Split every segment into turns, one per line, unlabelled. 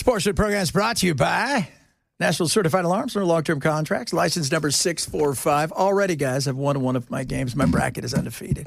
Sports Show program is brought to you by National Certified Alarms for long-term contracts. License number 645. Already, guys, I've won one of my games. My bracket is undefeated.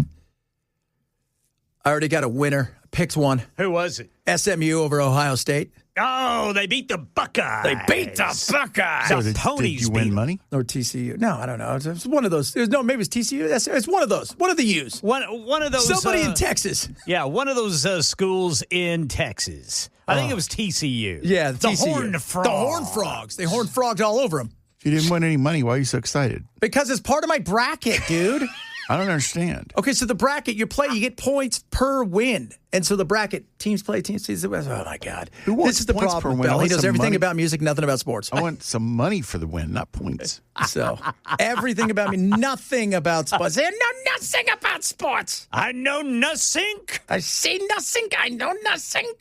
I already got a winner. Picked one.
Who was it?
SMU over Ohio State.
Oh, they beat the Buckeyes.
They beat the Buckeyes.
So
The
did you win money?
Or TCU. No, I don't know. It's one of those. Maybe it's TCU. It's one of those. One of the U's.
One of those.
Somebody in Texas.
Yeah, one of those schools in Texas. I think it was TCU.
Yeah,
the
TCU.
Horned Frogs.
The Horned Frogs. They horned frogs all over them.
If you didn't win any money, why are you so excited?
Because it's part of my bracket, dude.
I don't understand.
Okay, so the bracket, you get points per win. And so the bracket, teams play, teams. Oh, my God.
Who wants
This is the
points
problem,
per win? I
Bell. He
want
knows
some
everything
money.
about music, nothing about sports.
I want some money for the win, not points.
So everything about me, nothing about sports. I know nothing about sports.
I know nothing.
I see nothing. I know nothing.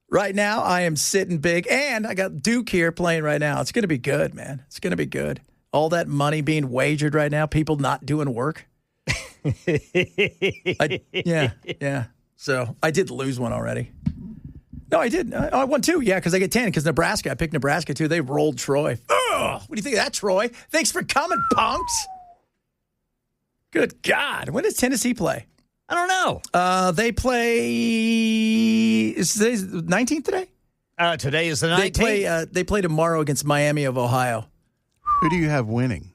Right now, I am sitting big, and I got Duke here playing right now. It's going to be good, man. It's going to be good. All that money being wagered right now, people not doing work. Yeah. So I did lose one already. No, I did. I won two. Yeah, because I get 10. Because Nebraska, I picked Nebraska too. They rolled Troy. Ugh, what do you think of that, Troy? Thanks for coming, punks. Good God. When does Tennessee play?
I don't know.
They play. Is today's 19th today?
Today is the 19th.
They play tomorrow against Miami of Ohio.
Who do you have winning?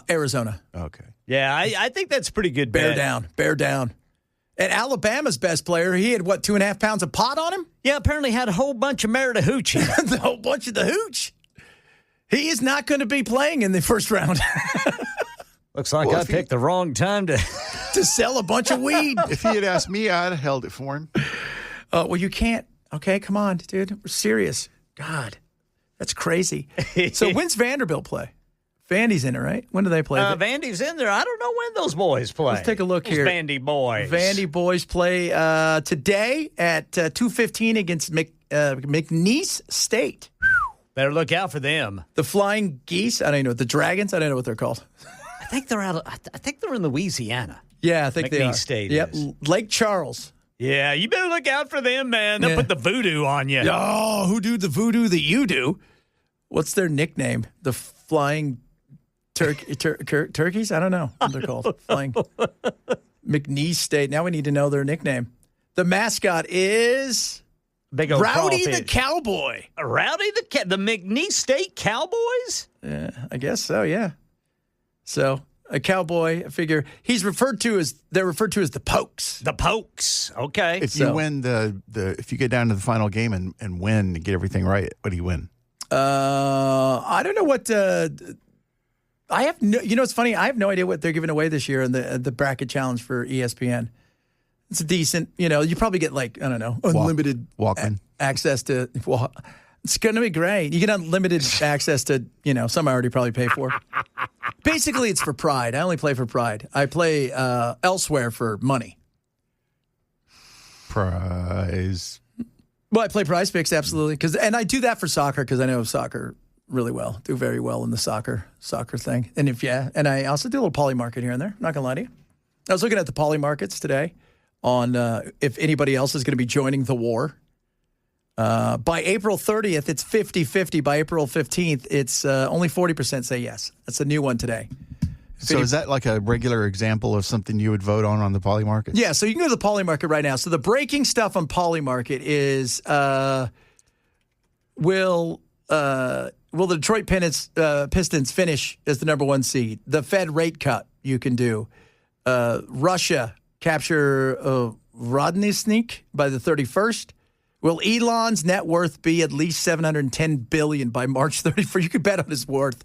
Arizona.
Okay.
Yeah, I think that's pretty good.
Bear
bet.
down. And Alabama's best player, he had, 2.5 pounds of pot on him?
Yeah, apparently had a whole bunch of Merida Hoochie.
The whole bunch of the hooch. He is not going to be playing in the first round.
Looks like I picked the wrong time to
sell a bunch of weed.
If he had asked me, I'd have held it for him.
Well, you can't. Okay, come on, dude. We're serious. God, that's crazy. So when's Vanderbilt play? Vandy's in it, right? When do they play?
Vandy's in there. I don't know when those boys play.
Let's take a look here.
Vandy boys.
Vandy boys play today at 2:15 against McNeese State.
Better look out for them.
The Flying Geese. I don't know. The Dragons. I don't know what they're called.
I think they're out. I think they're in Louisiana.
Yeah, I think they are.
McNeese State.
Yep,
is.
Lake Charles.
Yeah, you better look out for them, man. They'll put the voodoo on you.
Oh, who do the voodoo that you do? What's their nickname? The Flying Turkeys? I don't know what they're called. Flying McNeese State. Now we need to know their nickname. The mascot is
Big old
Rowdy
crawfish.
the Cowboy.
Rowdy the McNeese State Cowboys?
Yeah, I guess so, yeah. So a cowboy, I figure they're referred to as the Pokes.
The Pokes. Okay.
If you win if you get down to the final game and win and get everything right, what do you win?
I don't know what. I have no. You know, it's funny. I have no idea what they're giving away this year in the bracket challenge for ESPN. It's decent. You know, you probably get unlimited
Walkman
access to. Well, it's going to be great. You get unlimited access to. Some I already probably pay for. Basically, it's for pride. I only play for pride. I play elsewhere for money.
Prize.
Well, I play Prize Picks, absolutely. And I do that for soccer because I know soccer really well. Do very well in the soccer thing. And I also do a little poly market here and there. Not going to lie to you. I was looking at the poly markets today on if anybody else is going to be joining the war. By April 30th, it's 50-50. By April 15th, it's only 40% say yes. That's a new one today.
So is that like a regular example of something you would vote on the poly market?
Yeah, so you can go to the poly market right now. So the breaking stuff on poly market is will the Detroit Pistons finish as the number one seed? The Fed rate cut you can do. Russia capture Rodney by the 31st. Will Elon's net worth be at least $710 billion by March 31st? You could bet on his worth.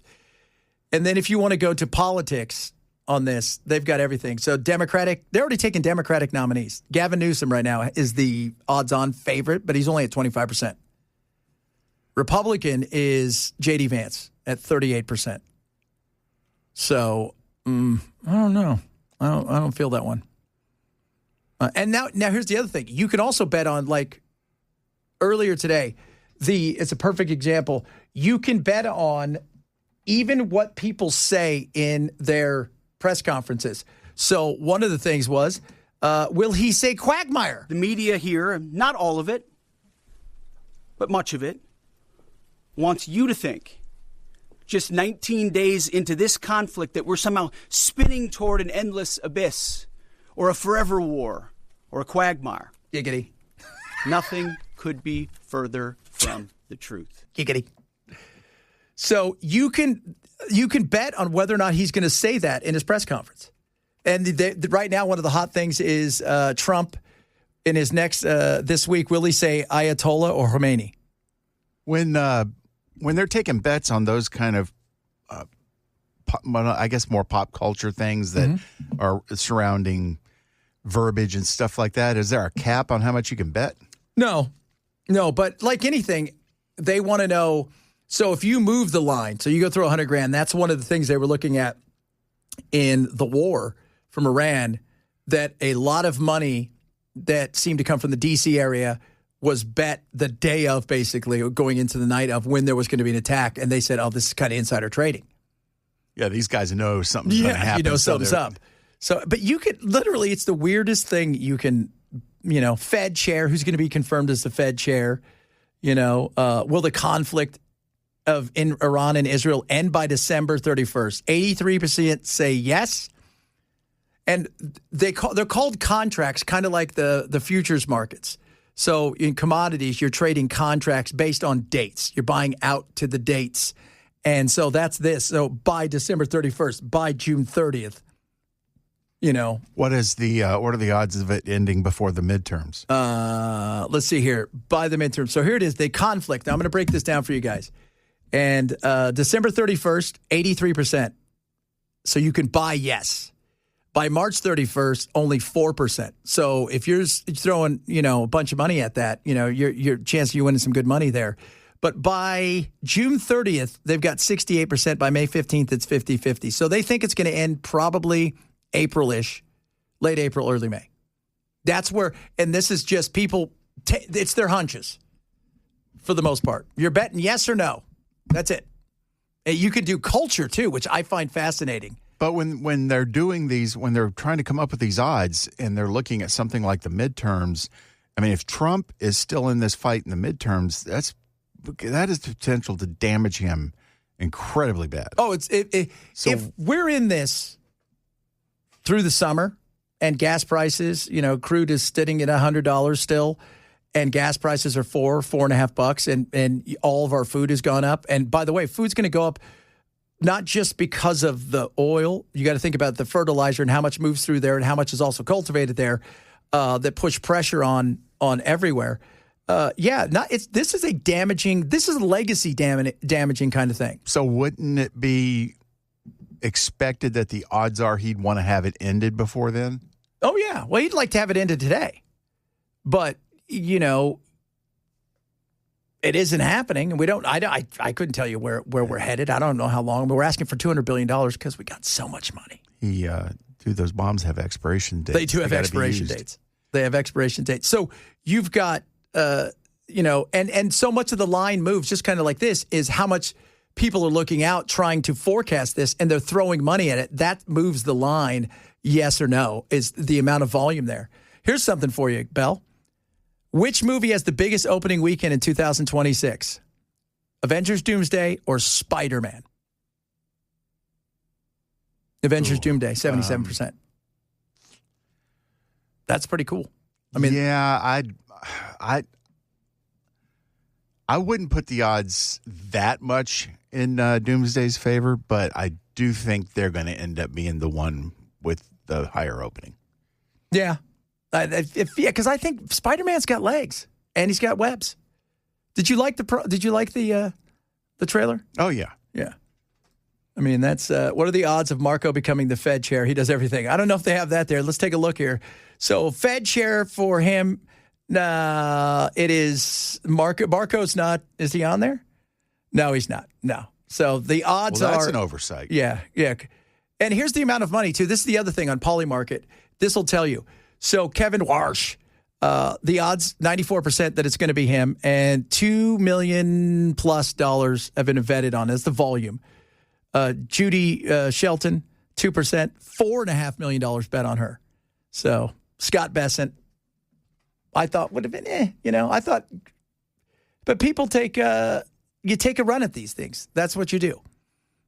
And then if you want to go to politics on this, they've got everything. So they're already taking Democratic nominees. Gavin Newsom right now is the odds-on favorite, but he's only at 25%. Republican is J.D. Vance at 38%. So I don't know. I don't feel that one. And now here's the other thing. You can also bet on, like earlier today, it's a perfect example. You can bet on even what people say in their press conferences. So one of the things was, will he say quagmire?
The media here, not all of it, but much of it, wants you to think, just 19 days into this conflict, that we're somehow spinning toward an endless abyss or a forever war or a quagmire.
Giggity.
Nothing could be further from the truth.
Giggity. So you can bet on whether or not he's going to say that in his press conference. And right now, one of the hot things is Trump in his next this week. Will he say Ayatollah or Khomeini?
When they're taking bets on those kind of, I guess, more pop culture things that are surrounding verbiage and stuff like that, is there a cap on how much you can bet?
No, but like anything, they want to know. So if you move the line, so you go through $100,000, that's one of the things they were looking at in the war from Iran, that a lot of money that seemed to come from the D.C. area was bet the day of, basically, or going into the night of, when there was going to be an attack. And they said, oh, this is kind of insider trading.
Yeah, these guys know something's going to happen.
You know something's up. So, but you could literally, it's the weirdest thing you can, Fed chair, who's going to be confirmed as the Fed chair? Will the conflict in Iran and Israel end by December 31st? 83% say yes. And they're called contracts, kind of like the futures markets. So in commodities, you're trading contracts based on dates. You're buying out to the dates. And so that's this. So by December 31st, by June 30th, What are the odds of it ending before the midterms? Let's see here. By the midterms. So here it is, the conflict. Now I'm going to break this down for you guys. And December 31st, 83%. So you can buy yes. By March 31st, only 4%. So if you're throwing, a bunch of money at that, your chance of you winning some good money there. But by June 30th, they've got 68%. By May 15th, it's 50-50. So they think it's going to end probably April-ish, late April, early May. That's where, and this is just people, it's their hunches for the most part. You're betting yes or no. That's it. And you can do culture too, which I find fascinating.
But when they're doing these, when they're trying to come up with these odds and they're looking at something like the midterms, I mean, if Trump is still in this fight in the midterms, that is the potential to damage him incredibly bad.
Oh, if we're in this through the summer and gas prices, crude is sitting at $100 still, and gas prices are $4.5, and all of our food has gone up. And by the way, food's going to go up not just because of the oil. You got to think about the fertilizer and how much moves through there and how much is also cultivated there that push pressure on everywhere. This is a legacy damaging kind of thing.
So wouldn't it be expected that the odds are he'd want to have it ended before then?
Oh, yeah. Well, he'd like to have it ended today. But, it isn't happening, and we don't. I couldn't tell you where we're headed. I don't know how long. But we're asking for $200 billion because we got so much money.
Those bombs have expiration dates.
They do have expiration dates. They have expiration dates. So you've got, and so much of the line moves just kind of like this is how much people are looking out trying to forecast this, and they're throwing money at it. That moves the line, yes or no, is the amount of volume there. Here's something for you, Bell. Which movie has the biggest opening weekend in 2026? Avengers Doomsday or Spider-Man? Avengers Doomsday, 77%. That's pretty cool. I mean,
yeah, I wouldn't put the odds that much in Doomsday's favor, but I do think they're going to end up being the one with the higher opening.
Yeah. Because I think Spider-Man's got legs and he's got webs. Did you like the trailer?
Oh yeah,
yeah. I mean, that's what are the odds of Marco becoming the Fed chair? He does everything. I don't know if they have that there. Let's take a look here. So Fed chair for him, it is Marco. Marco's not. Is he on there? No, he's not. No. So the odds
that's
are
an oversight.
Yeah. And here's the amount of money too. This is the other thing on Polymarket. This will tell you. So Kevin Warsh, the odds 94% that it's going to be him, and $2 million plus have been vetted on as the volume. Judy Shelton, 2%, $4.5 million bet on her. So Scott Besant, I thought would have been, I thought But people you take a run at these things. That's what you do.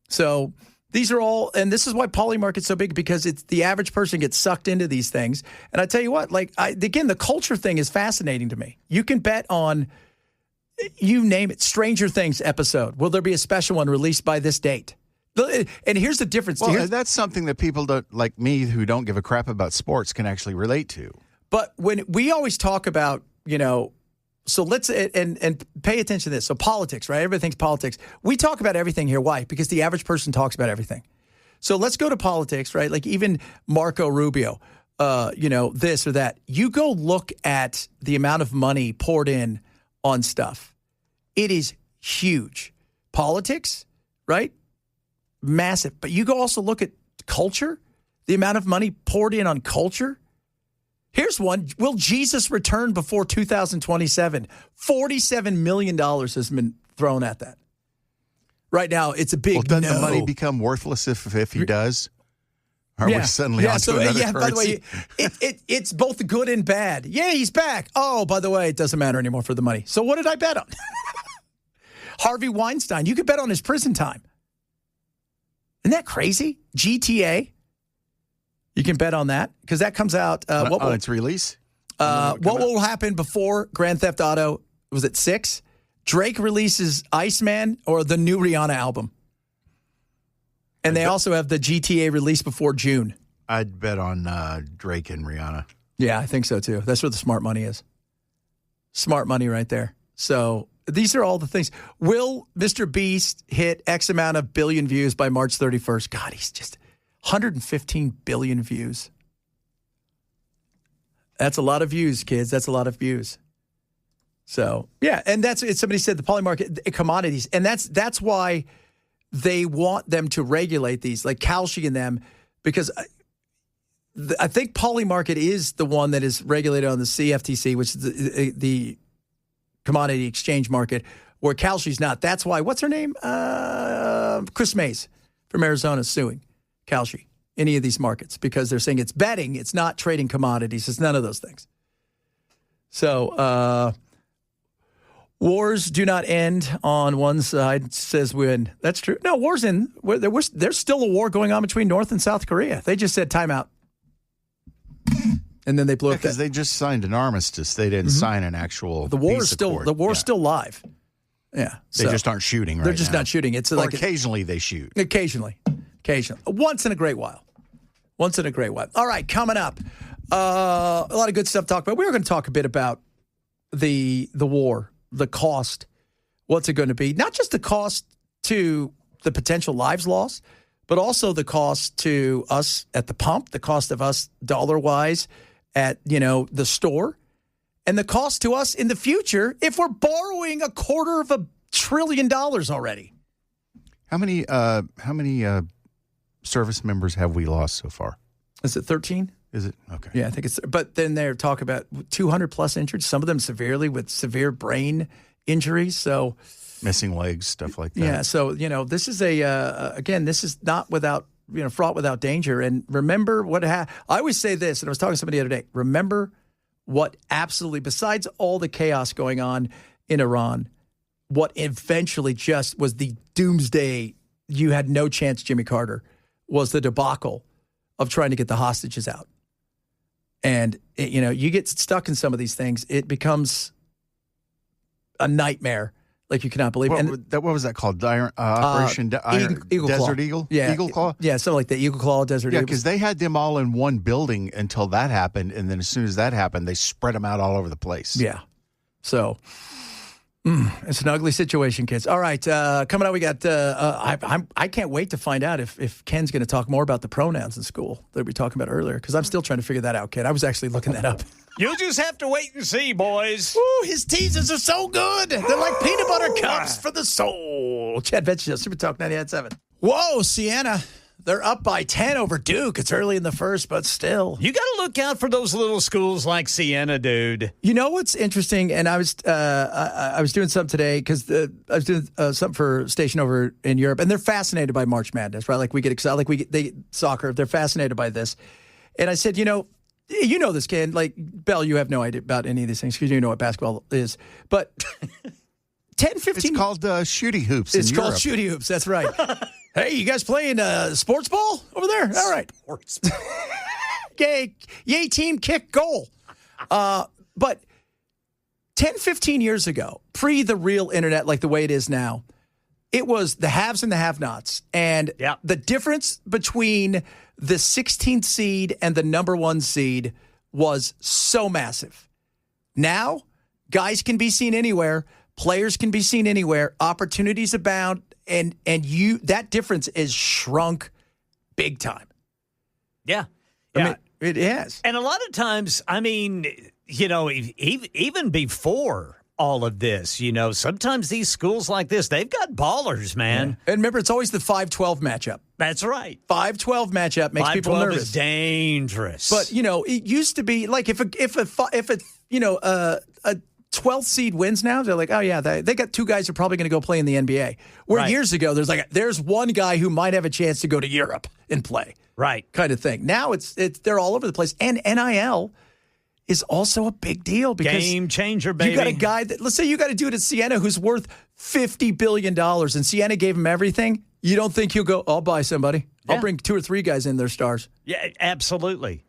So these are all, and this is why Polymarket's so big, because it's the average person gets sucked into these things. And I tell you what, again, the culture thing is fascinating to me. You can bet on, you name it, Stranger Things episode. Will there be a special one released by this date? And here's the difference.
Well, that's something that people like me who don't give a crap about sports can actually relate to.
But when we always talk about, so let's and pay attention to this. So politics, right? Everybody thinks politics. We talk about everything here. Why? Because the average person talks about everything. So let's go to politics, right? Like even Marco Rubio, this or that. You go look at the amount of money poured in on stuff. It is huge. Politics, right? Massive. But you go also look at culture, the amount of money poured in on culture. Here's one. Will Jesus return before 2027? $47 million has been thrown at that. Right now, it's a big
doesn't the money become worthless if he does? Are we suddenly on to another currency?
By the way, it's both good and bad. Yeah, he's back. Oh, by the way, it doesn't matter anymore for the money. So what did I bet on? Harvey Weinstein. You could bet on his prison time. Isn't that crazy? GTA. You can bet on that because that comes out.
On its release?
What will happen before Grand Theft Auto? Was it 6? Drake releases Iceman or the new Rihanna album. And they also have the GTA release before June.
I'd bet on Drake and Rihanna.
Yeah, I think so too. That's where the smart money is. Smart money right there. So these are all the things. Will Mr. Beast hit X amount of billion views by March 31st? God, he's just 115 billion views. That's a lot of views, kids. That's a lot of views. So, yeah, and somebody said the Polymarket commodities, and that's why they want them to regulate these, like Kalshi and them, because I think Polymarket is the one that is regulated on the CFTC, which is the commodity exchange market, where Kalshi's not. That's why, what's her name? Chris Mays from Arizona is suing Kalshi, any of these markets, because they're saying it's betting, it's not trading commodities, it's none of those things. So, wars do not end on one side, says win. That's true. No, wars in. There's still a war going on between North and South Korea. They just said timeout. And then they blew up.
Because they just signed an armistice. They didn't sign an actual
peace accord. The war's still live. Yeah.
They just aren't shooting right now.
They're just not shooting. It's like
occasionally they shoot.
Occasionally. Once in a great while. All right, coming up. A lot of good stuff to talk about. We were going to talk a bit about the war, the cost. What's it going to be? Not just the cost to the potential lives lost, but also the cost to us at the pump, the cost of us dollar-wise at, the store, and the cost to us in the future if we're borrowing $250 billion already.
How many service members have we lost so far?
Is it 13?
Is it? Okay.
Yeah, I think it's, but then they're talking about 200 plus injured, some of them severely with severe brain injuries. So
missing legs, stuff like that.
Yeah. So, this is again, this is not without, fraught without danger. And remember I always say this, and I was talking to somebody the other day, remember what absolutely, besides all the chaos going on in Iran, what eventually just was the doomsday, you had no chance, Jimmy Carter, was the debacle of trying to get the hostages out. And, you get stuck in some of these things, it becomes a nightmare like you cannot believe.
What was that called? Operation
Eagle
Desert
Claw.
Eagle?
Yeah.
Eagle Claw?
Yeah, something like that. Eagle Claw, Desert Eagle.
Yeah, because they had them all in one building until that happened. And then as soon as that happened, they spread them out all over the place.
Yeah. So it's an ugly situation, kids. All right. Coming up, we got, I can't wait to find out if Ken's going to talk more about the pronouns in school that we were talking about earlier, because I'm still trying to figure that out, Ken. I was actually looking that up.
You'll just have to wait and see, boys.
Ooh, his teasers are so good. They're like peanut butter cups for the soul. Chad Benson Show, Super Talk 98.7. Whoa, Sienna. They're up by 10 over Duke. It's early in the first, but still.
You got to look out for those little schools like Siena, dude.
You know what's interesting? And I was doing something today because I was doing something for a station over in Europe, and they're fascinated by March Madness, right? Like we get excited, like soccer. They're fascinated by this. And I said, you know this, Ken. Like, Bell, you have no idea about any of these things because you know what basketball is. But 10, 15.
It's called shooty hoops.
It's
in
called
Europe.
shooty hoops. That's right. Hey, you guys playing sports ball over there? All right.
Sports.
Yay, team, kick, goal. But 10, 15 years ago, pre the real internet like the way it is now, it was the haves and the have-nots. And the difference between the 16th seed and the number 1 seed was so massive. Now, guys can be seen anywhere. Players can be seen anywhere. Opportunities abound. And that difference is shrunk big time.
Yeah.
I mean, it has.
And a lot of times, I mean, even before all of this, sometimes these schools like this, they've got ballers, man.
Yeah. And remember, it's always the 5-12 matchup.
That's right.
5-12 matchup makes people nervous.
5-12 is dangerous.
But, it used to be like if a 12th seed wins now, they're like, oh, yeah, they got 2 guys who are probably going to go play in the NBA. Where years ago, there's one guy who might have a chance to go to Europe and play.
Right.
Kind of thing. Now they're all over the place. And NIL is also a big deal because
game changer, baby.
You got a guy let's say you got a dude at Siena who's worth $50 billion and Siena gave him everything. You don't think he'll go, I'll buy somebody. I'll bring 2 or 3 guys in, their stars.
Yeah, absolutely.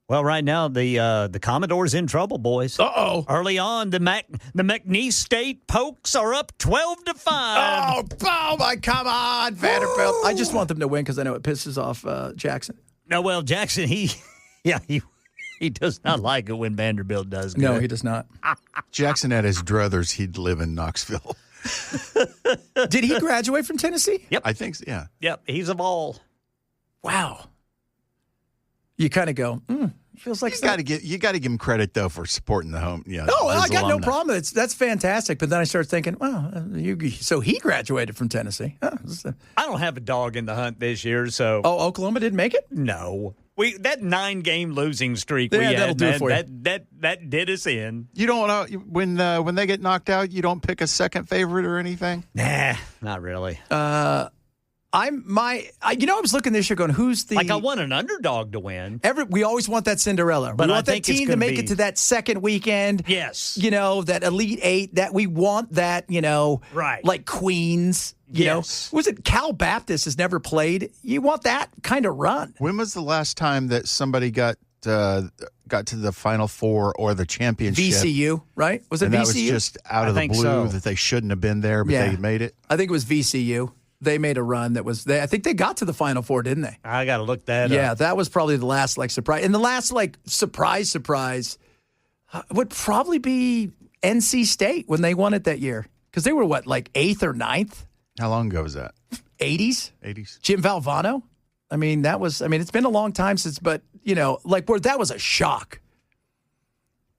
Well, right now, the Commodore's in trouble, boys.
Uh-oh.
Early on, the McNeese State Pokes are up 12-5.
Oh, my, come on, Vanderbilt. I just want them to win because I know it pisses off Jackson.
No, well, Jackson, he does not like it when Vanderbilt does good.
No, he does not.
Jackson had his druthers. He'd live in Knoxville.
Did he graduate from Tennessee?
Yep.
I think so, yeah.
Yep, he's a ball.
Wow. You kind of go, feels like
you got to give him credit though for supporting the home. Yeah,
no, I got no problem. That's fantastic. But then I started thinking, well, so he graduated from Tennessee.
I don't have a dog in the hunt this year, so.
Oh, Oklahoma didn't make it?
No, that 9-game losing streak
yeah,
we had,
that'll do it for you.
That did us in.
You don't know when they get knocked out. You don't pick a second favorite or anything.
Nah, not really.
I was looking this year going, who's the...
I want an underdog to win.
We always want that Cinderella.
But
we
I
want that
think it's
team to
gonna
make it to that second weekend.
Yes.
That Elite 8, that we want that,
right.
like Queens,
yes.
Was it Cal Baptist has never played? You want that kind of run.
When was the last time that somebody got to the Final Four or the championship?
VCU, right? Was it
and
VCU?
That was just out of the blue that they shouldn't have been there, but they made it?
I think it was VCU. They made a run that was I think they got to the Final Four, didn't they?
I got to look that up.
Yeah, that was probably the last surprise. And the last surprise would probably be NC State when they won it that year. Because they were 8th or 9th?
How long ago was that?
80s?
80s.
Jim Valvano? It's been a long time since, but, where that was a shock.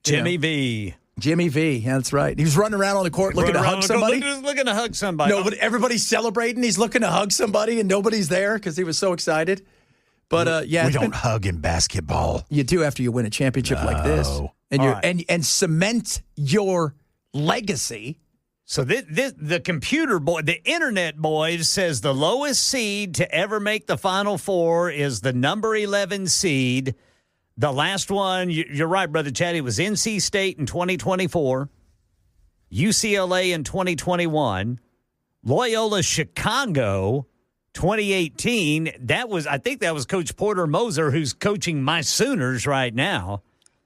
Jimmy V.
Jimmy V, yeah, that's right. He was running around on the court looking to hug somebody.
Looking to hug somebody.
No, but everybody's celebrating. He's looking to hug somebody, and nobody's there because he was so excited. But
we don't hug in basketball.
You do after you win a championship like this, and and cement your legacy.
So the computer boy, the internet boys says the lowest seed to ever make the Final Four is the number 11 seed. The last one, you're right, Brother Chad, it was NC State in 2024, UCLA in 2021, Loyola Chicago 2018. I think that was Coach Porter Moser, who's coaching my Sooners right now.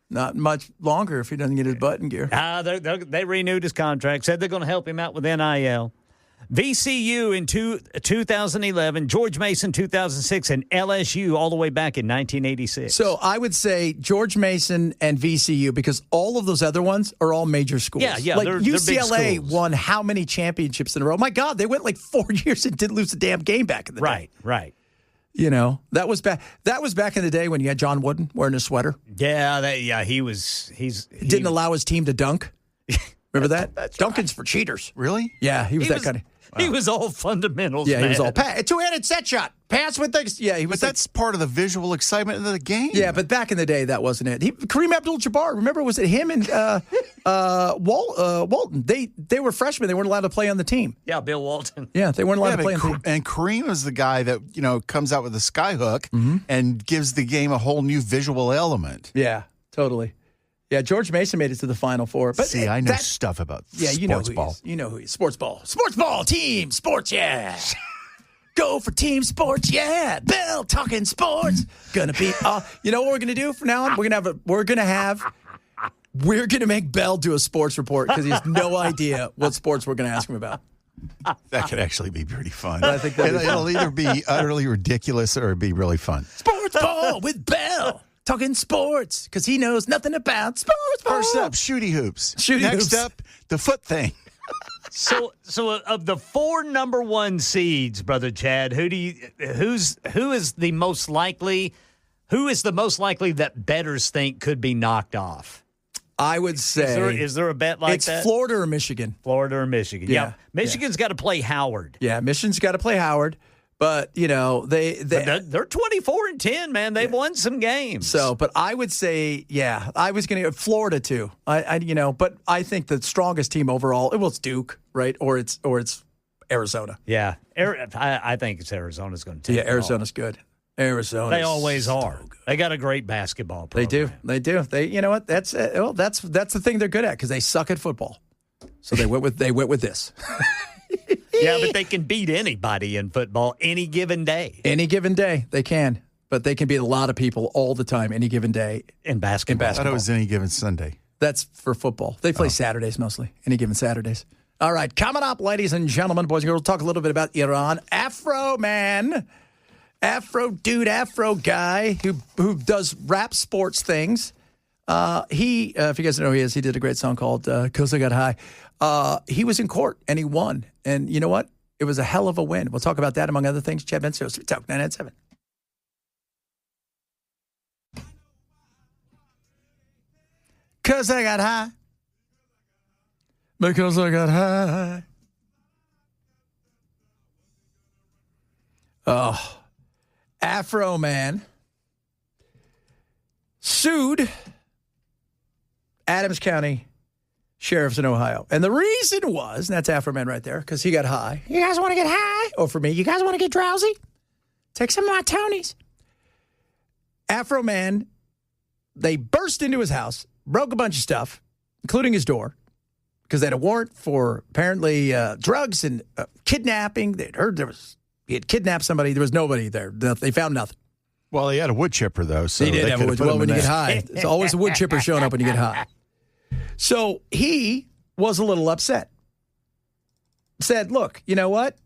Not much longer if he doesn't get his butt in gear.
They renewed his contract, said they're going to help him out with NIL. VCU in 2011, George Mason 2006, and LSU all the way back in 1986.
So I would say George Mason and VCU because all of those other ones are all major schools.
Yeah,
like
they're
UCLA
big schools.
won how many championships in a row? My God, they went 4 years and didn't lose a damn game back in the day.
Right.
That was back. That was back in the day when you had John Wooden wearing a sweater.
Yeah, he
didn't allow his team to dunk. Remember that? Dunking's for cheaters.
Really?
Yeah, he was that kind of.
He was all fundamentals.
Yeah,
man.
he was all two-handed set shot, pass with things. Yeah, he was.
But that's part of the visual excitement of the game.
Yeah, but back in the day, that wasn't it. Kareem Abdul-Jabbar. Remember, was it him and Walton? They were freshmen. They weren't allowed to play on the team.
Yeah, Bill Walton.
Yeah, they weren't allowed to play on the team.
And Kareem is the guy that comes out with the sky hook and gives the game a whole new visual element.
Yeah, totally. Yeah, George Mason made it to the Final Four. But
See, I know stuff about sports ball.
You know who he is. Sports ball. Sports ball. Team sports, yeah. Go for team sports, yeah. Bell talking sports. Gonna be, you know what we're gonna do from now on? We're gonna make Bell do a sports report because he has no idea what sports we're gonna ask him about.
That could actually be pretty fun.
I think
it'll either be utterly ridiculous or it'd be really fun.
Sports ball with Bell. Talking sports because he knows nothing about sports ball.
First up, shooty hoops.
hoops.
Next up, the foot thing.
So of the 4 number 1 seeds, Brother Chad, who is the most likely that bettors think could be knocked off?
I would say.
Is there a bet like that?
It's Florida or Michigan.
Florida or Michigan.
Yeah.
Michigan's got to play Howard.
Yeah, Michigan's got to play Howard. But, you know, they're
24-10, man. They've won some games.
So, but I would say, yeah, I was going to Florida too. But I think the strongest team overall, it's Duke, right? Or it's Arizona.
Yeah, I think it's Arizona's going to take.
Yeah, Arizona's good. Arizona.
They always are. They got a great basketball program.
They do. You know what? That's the thing they're good at because they suck at football. So they went with this.
Yeah, but they can beat anybody in football any given day.
Any given day, they can. But they can beat a lot of people all the time, any given day.
In basketball.
I thought it was any given Sunday.
That's for football. They play Saturdays mostly, any given Saturdays. All right, coming up, ladies and gentlemen, boys and girls, we'll talk a little bit about Iran. Afroman, Afro guy who does rap sports things. He, if you guys know who he is, he did a great song called "'Cause I Got High." He was in court and he won. And you know what? It was a hell of a win. We'll talk about that among other things. Chad Benson, Talk 997. Because I got high. Because I got high. Oh, Afroman sued Adams County sheriffs in Ohio. And the reason was, and that's Afroman right there, because he got high. You guys want to get high? Or for me, you guys want to get drowsy? Take some of my Tonys. Afroman, they burst into his house, broke a bunch of stuff, including his door, because they had a warrant for apparently drugs and kidnapping. They'd heard he had kidnapped somebody. There was nobody there. They found nothing.
Well, he had a wood chipper, though. So
he did have a wood chipper. Well, when you get high, there's always a wood chipper showing up when you get high. So he was a little upset. Said, look, you know what?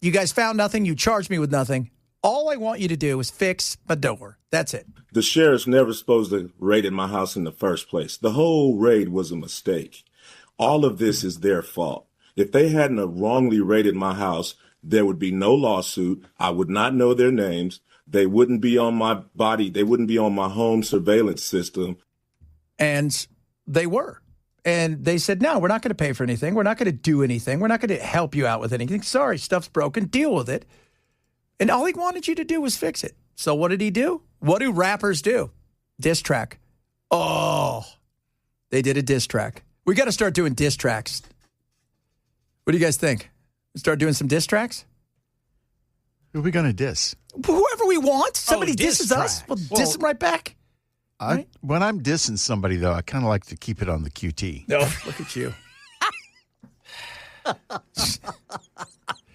You guys found nothing. You charged me with nothing. All I want you to do is fix my door. That's it.
The sheriff's never supposed to raid my house in the first place. The whole raid was a mistake. All of this is their fault. If they hadn't have wrongly raided my house, there would be no lawsuit. I would not know their names. They wouldn't be on my body. They wouldn't be on my home surveillance system.
And they were. And they said, no, we're not going to pay for anything. We're not going to do anything. We're not going to help you out with anything. Sorry, stuff's broken. Deal with it. And all he wanted you to do was fix it. So what did he do? What do rappers do? Diss track. Oh, they did a diss track. We got to start doing diss tracks. What do you guys think? Start doing some diss tracks?
Who are we going to diss?
Whoever we want. Somebody disses us. We'll diss them right back.
When I'm dissing somebody, though, I kind of like to keep it on the QT.
No, look at you.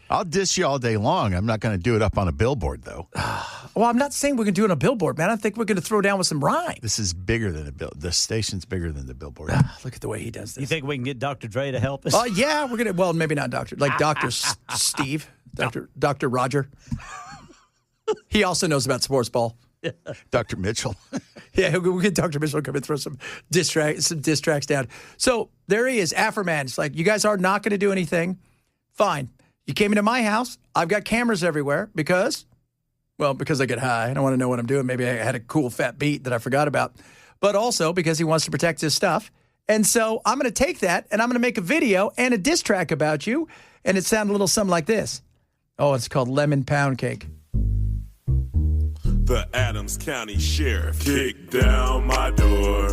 I'll diss you all day long. I'm not going to do it up on a billboard, though.
Well, I'm not saying we're going to do it on a billboard, man. I think we're going to throw down with some rhyme.
This is bigger than a billboard. The station's bigger than the billboard.
Look at the way he does this.
You think we can get Dr. Dre to help us?
Oh, yeah, we're going to. Well, maybe not Dr. Like Dr. Steve, Dr. Roger. He also knows about sports ball.
Dr. Mitchell.
Yeah, we'll get Dr. Mitchell to come and throw some diss tracks down. So there he is, Afroman. It's like, you guys are not going to do anything. Fine. You came into my house. I've got cameras everywhere because I get high. I don't want to know what I'm doing. Maybe I had a cool fat beat that I forgot about. But also because he wants to protect his stuff. And so I'm going to take that and I'm going to make a video and a diss track about you. And it sounded a little something like this. Oh, it's called Lemon Pound Cake.
The Adams County Sheriff kicked down my door.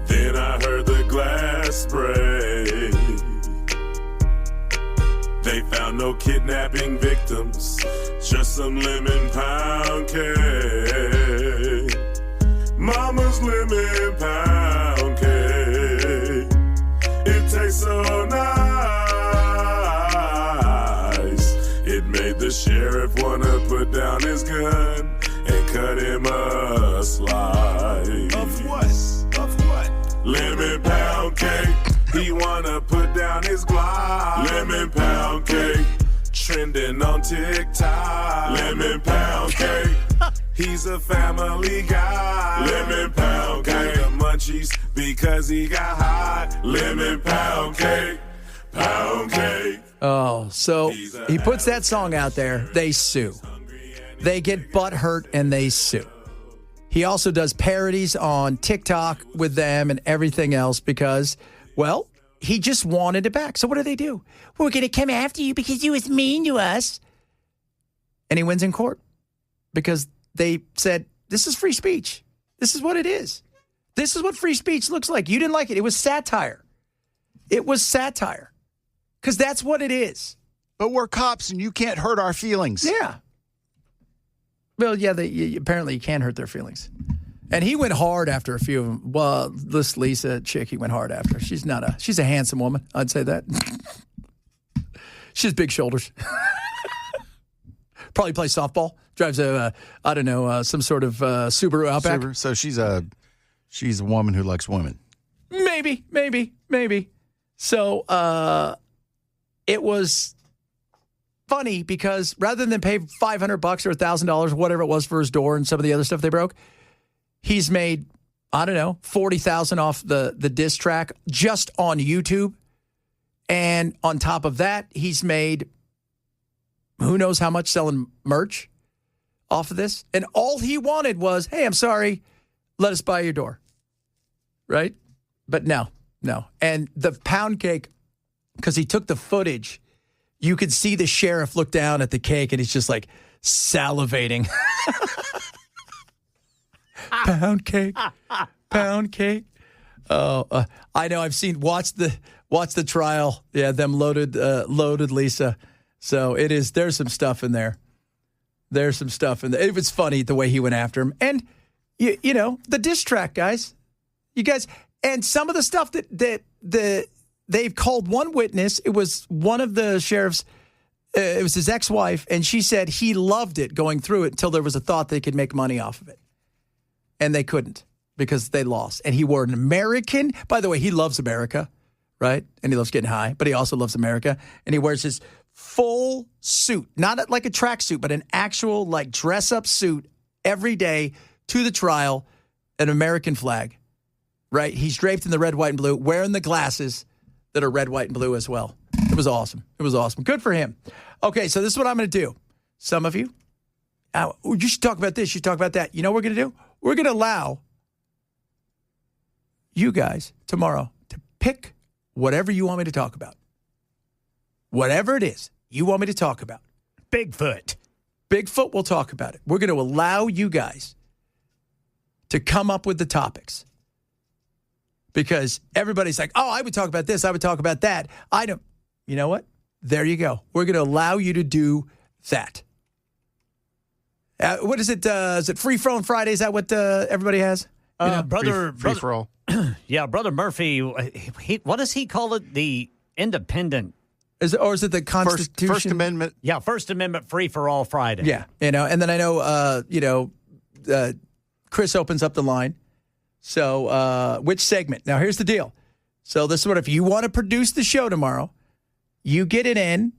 Then I heard the glass break. They found no kidnapping victims, just some lemon pound cake. Mama's lemon pound sheriff wanna put down his gun and cut him a slice.
Of what? Of what?
Lemon pound cake. He wanna put down his glide. Lemon pound cake. Trending on TikTok. Lemon pound cake. He's a family guy. Lemon pound cake. The munchies because he got high. Lemon pound cake. Pound cake.
Oh, so he puts that song out there. They sue. They get butt hurt and they sue. He also does parodies on TikTok with them and everything else because, well, he just wanted it back. So what do? We're going to come after you because you was mean to us. And he wins in court because they said, this is free speech. This is what it is. This is what free speech looks like. You didn't like it. It was satire. It was satire. Because that's what it is.
But we're cops and you can't hurt our feelings.
Yeah. Well, yeah, apparently you can hurt their feelings. And he went hard after a few of them. Well, this Lisa chick, he went hard after. She's a handsome woman. I'd say that. She has big shoulders. Probably plays softball. Drives some sort of Subaru Outback.
So she's a woman who likes women.
Maybe. So it was funny because rather than pay $500 or $1,000, whatever it was for his door and some of the other stuff they broke, he's made, $40,000 off the diss track just on YouTube. And on top of that, he's made who knows how much selling merch off of this. And all he wanted was, hey, I'm sorry, let us buy your door. Right? But no. And the pound cake, because he took the footage, you could see the sheriff look down at the cake and he's just like salivating. Pound cake. Oh, I know. I've seen. Watch the trial. Yeah, them loaded Lisa. So it is. There's some stuff in there. It was funny the way he went after him, and you know the diss track, guys. You guys, and some of the stuff that they've called one witness. It was one of the sheriff's. It was his ex-wife, and she said he loved it going through it until there was a thought they could make money off of it. And they couldn't because they lost. And he wore an American. By the way, he loves America, right? And he loves getting high, but he also loves America. And he wears his full suit, not like a tracksuit, but an actual like dress-up suit every day to the trial, an American flag, right? He's draped in the red, white, and blue, wearing the glasses that are red, white, and blue as well. It was awesome. Good for him. Okay, so this is what I'm going to do. Some of you, you should talk about this. You should talk about that. You know what we're going to do? We're going to allow you guys tomorrow to pick whatever you want me to talk about. Whatever it is you want me to talk about.
Bigfoot,
we'll talk about it. We're going to allow you guys to come up with the topics. Because everybody's like, oh, I would talk about this. I would talk about that. I don't. You know what? There you go. We're going to allow you to do that. What is it? Is it Free Throw Friday? Is that what everybody has?
Brother
for all.
Yeah, Brother Murphy. What does he call it? The independent.
Is it the Constitution?
First Amendment.
Yeah, First Amendment Free for All Friday.
Yeah, and then I know, Chris opens up the line. So, which segment? Now, here's the deal. So, this is what if you want to produce the show tomorrow, you get it in,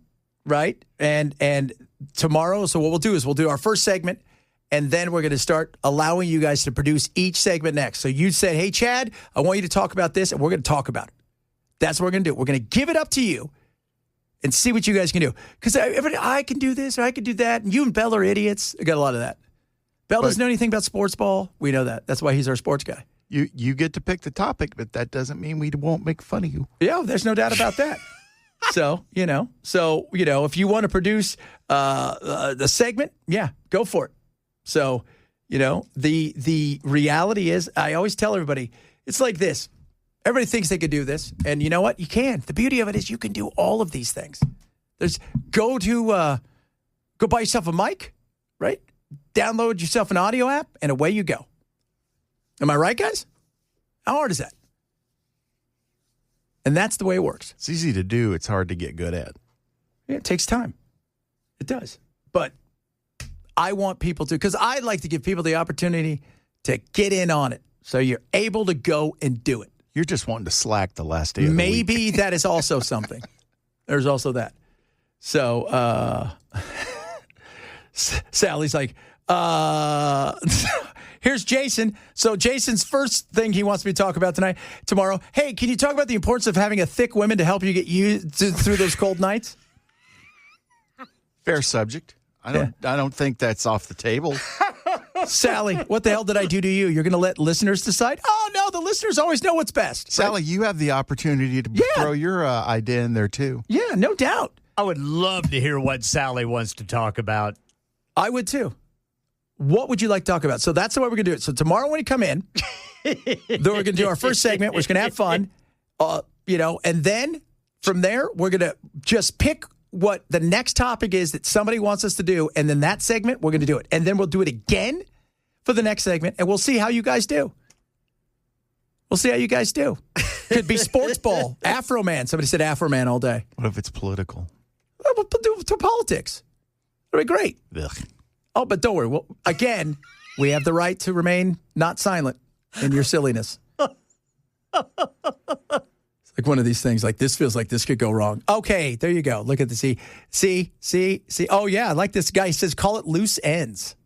right? And tomorrow, so what we'll do is we'll do our first segment, and then we're going to start allowing you guys to produce each segment next. So you said, hey, Chad, I want you to talk about this, and we're going to talk about it. That's what we're going to do. We're going to give it up to you and see what you guys can do. Because I can do this or I can do that, and you and Bell are idiots. I got a lot of that. Bell doesn't know anything about sports ball. We know that. That's why he's our sports guy.
You get to pick the topic, but that doesn't mean we won't make fun of you.
Yeah, there's no doubt about that. So, if you want to produce the segment, yeah, go for it. So, the reality is, I always tell everybody, it's like this. Everybody thinks they could do this, and you know what? You can. The beauty of it is you can do all of these things. Go buy yourself a mic, right? Download yourself an audio app, and away you go. Am I right, guys? How hard is that? And that's the way it works.
It's easy to do. It's hard to get good at.
Yeah, it takes time. It does. But I want people to, because I like to give people the opportunity to get in on it. So you're able to go and do it.
You're just wanting to slack the last day of the week.
Maybe that is also something. There's also that. So Sally's like, here's Jason. So Jason's first thing he wants me to talk about tomorrow. Hey, can you talk about the importance of having a thick woman to help you get through those cold nights?
Fair subject. I don't think that's off the table.
Sally, what the hell did I do to you? You're going to let listeners decide? Oh, no, the listeners always know what's best.
Sally, you have the opportunity to throw your idea in there, too.
Yeah, no doubt.
I would love to hear what Sally wants to talk about.
I would, too. What would you like to talk about? So that's the way we're going to do it. So tomorrow when you come in, then we're going to do our first segment. We're just going to have fun, and then from there, we're going to just pick what the next topic is that somebody wants us to do, and then that segment, we're going to do it. And then we'll do it again for the next segment, and we'll see how you guys do. Could be sports ball, Afroman. Somebody said Afroman all day.
What if it's political?
We'll do politics. It'll be great.
Ugh.
Oh, but don't worry. Well, again, we have the right to remain not silent in your silliness. Like one of these things, like this feels like this could go wrong. Okay, there you go. Look at the see. Oh, yeah, I like this guy. He says, call it loose ends.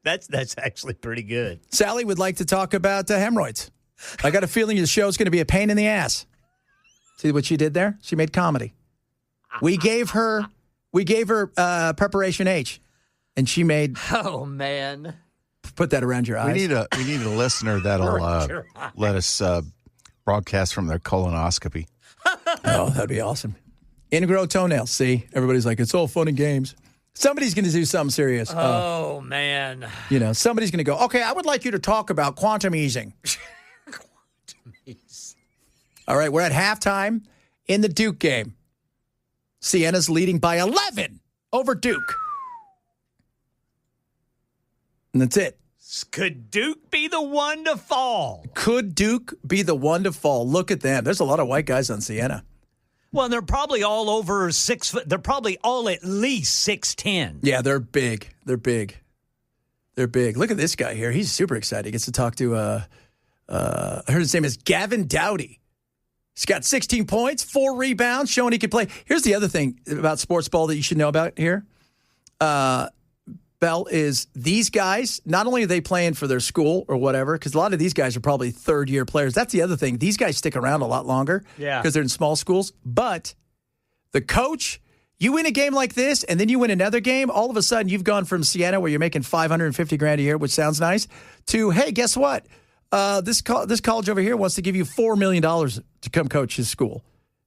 That's actually pretty good.
Sally would like to talk about hemorrhoids. I got a feeling the show's going to be a pain in the ass. See what she did there? She made comedy. We gave her preparation H, and she made.
Oh man!
Put that around your eyes.
We need a listener that'll let us broadcast from their colonoscopy.
Oh, that'd be awesome. Ingrow toenails. See, everybody's like, it's all fun and games. Somebody's going to do something serious.
Oh man!
Somebody's going to go. Okay, I would like you to talk about quantum easing.
Quantum ease.
All right, we're at halftime in the Duke game. Siena's leading by 11 over Duke. And that's it.
Could Duke be the one to fall?
Could Duke be the one to fall? Look at them. There's a lot of white guys on Siena.
Well, they're probably all over 6 foot. They're probably all at least 6'10".
Yeah, they're big. Look at this guy here. He's super excited. He gets to talk to, I heard his name is Gavin Dowdy. He's got 16 points, 4 rebounds, showing he can play. Here's the other thing about sports ball that you should know about here. Bell, is these guys, not only are they playing for their school or whatever, because a lot of these guys are probably third-year players. That's the other thing. These guys stick around a lot longer because they're in small schools. But the coach, you win a game like this, and then you win another game, all of a sudden you've gone from Siena, where you're making $550,000 a year, which sounds nice, to, hey, guess what? This college over here wants to give you $4 million to come coach his school.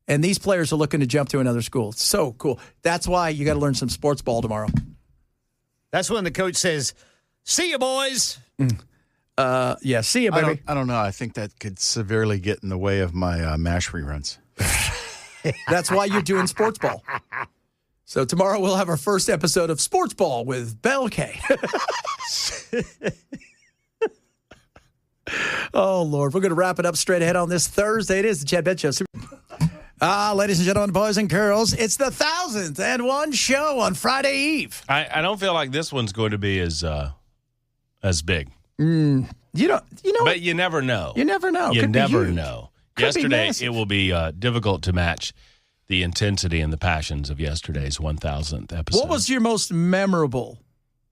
And these players are looking to jump to another school. It's so cool. That's why you got to learn some sports ball tomorrow.
That's when the coach says, see you, boys.
Yeah, see you, baby.
I don't know. I think that could severely get in the way of my MASH reruns.
That's why you're doing sports ball. So tomorrow we'll have our first episode of Sports Ball with Bell K. Oh, Lord. We're going to wrap it up straight ahead on this Thursday. It is the Chad Benson Show. Ladies and gentlemen, boys and girls, it's the 1001 show on Friday Eve.
I don't feel like this one's going to be as big.
You know,
but you never know.
You never know.
You
Could be
never
huge.
know.
Could
Yesterday,
be
it will be difficult to match the intensity and the passions of yesterday's 1000th episode.
What was your most memorable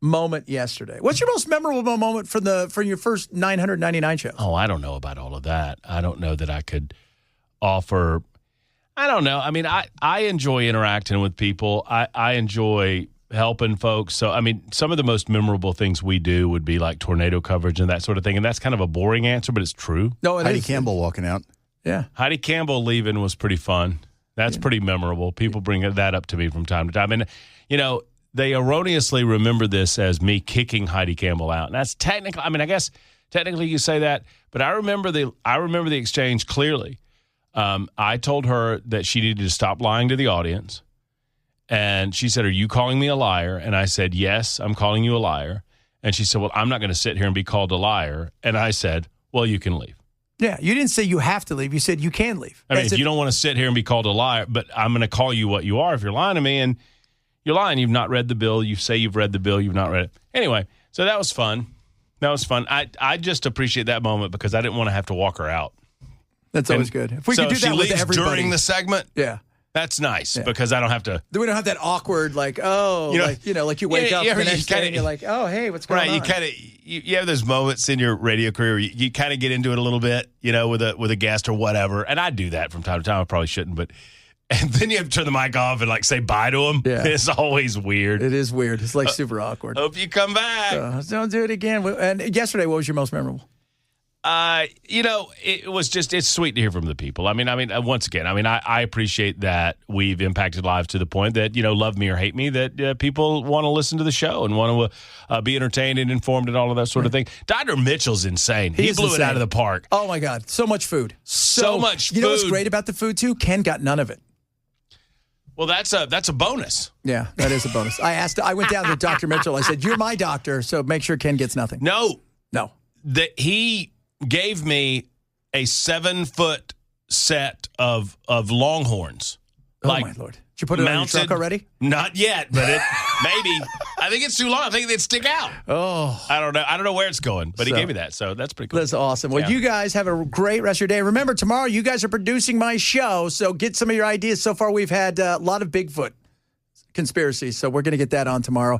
moment yesterday? What's your most memorable moment for your first 999 shows?
Oh, I don't know about all of that. I don't know that I could offer. I don't know. I mean, I enjoy interacting with people. I enjoy helping folks. So, I mean, some of the most memorable things we do would be like tornado coverage and that sort of thing. And that's kind of a boring answer, but it's true.
No, it
Heidi
is.
Campbell walking out.
Yeah.
Heidi Campbell leaving was pretty fun. That's pretty memorable. People bring that up to me from time to time. And, they erroneously remember this as me kicking Heidi Campbell out. And that's technically, I guess technically you say that, but I remember the exchange clearly. I told her that she needed to stop lying to the audience. And she said, "Are you calling me a liar?" And I said, "Yes, I'm calling you a liar." And she said, "Well, I'm not going to sit here and be called a liar." And I said, "Well, you can leave."
Yeah, you didn't say you have to leave. You said you can leave.
I mean, if you don't want to sit here and be called a liar, but I'm going to call you what you are if you're lying to me. And you're lying. You've not read the bill. You say you've read the bill. You've not read it. Anyway, so that was fun. I just appreciate that moment because I didn't want to have to walk her out.
That's always good. If we could do
she
that with
leaves
everybody.
during the segment,
Yeah.
that's nice because I don't have to.
We don't have that awkward, like you wake up the next day and you're like, oh, hey, what's going on?
You kind of you have those moments in your radio career where you kind of get into it a little bit, with a guest or whatever. And I do that from time to time. I probably shouldn't, but and then you have to turn the mic off and like say bye to them.
Yeah.
It's always weird.
It is weird. It's like super awkward.
Hope you come back.
Don't do it again. And yesterday, what was your most memorable?
It was it's sweet to hear from the people. I mean, once again, I appreciate that we've impacted lives to the point that, love me or hate me, that people want to listen to the show and want to be entertained and informed and all of that sort of thing. Dr. Mitchell's insane. He blew it out of the park.
Oh, my God. So much food.
So much food.
You know what's great about the food, too? Ken got none of it.
Well, that's a bonus.
Yeah, that is a bonus. I went down to Dr. Mitchell. I said, you're my doctor, so make sure Ken gets nothing.
No.
That
he gave me a 7-foot set of Longhorns.
Oh, my Lord. Did you put it on your truck already?
Not yet, but maybe. I think it's too long. I think they'd stick out.
Oh.
I don't know. I don't know where it's going, but he gave me that, so that's pretty cool.
That's awesome. Well, you guys have a great rest of your day. Remember, tomorrow you guys are producing my show, so get some of your ideas. So far, we've had a lot of Bigfoot conspiracies, so we're going to get that on tomorrow.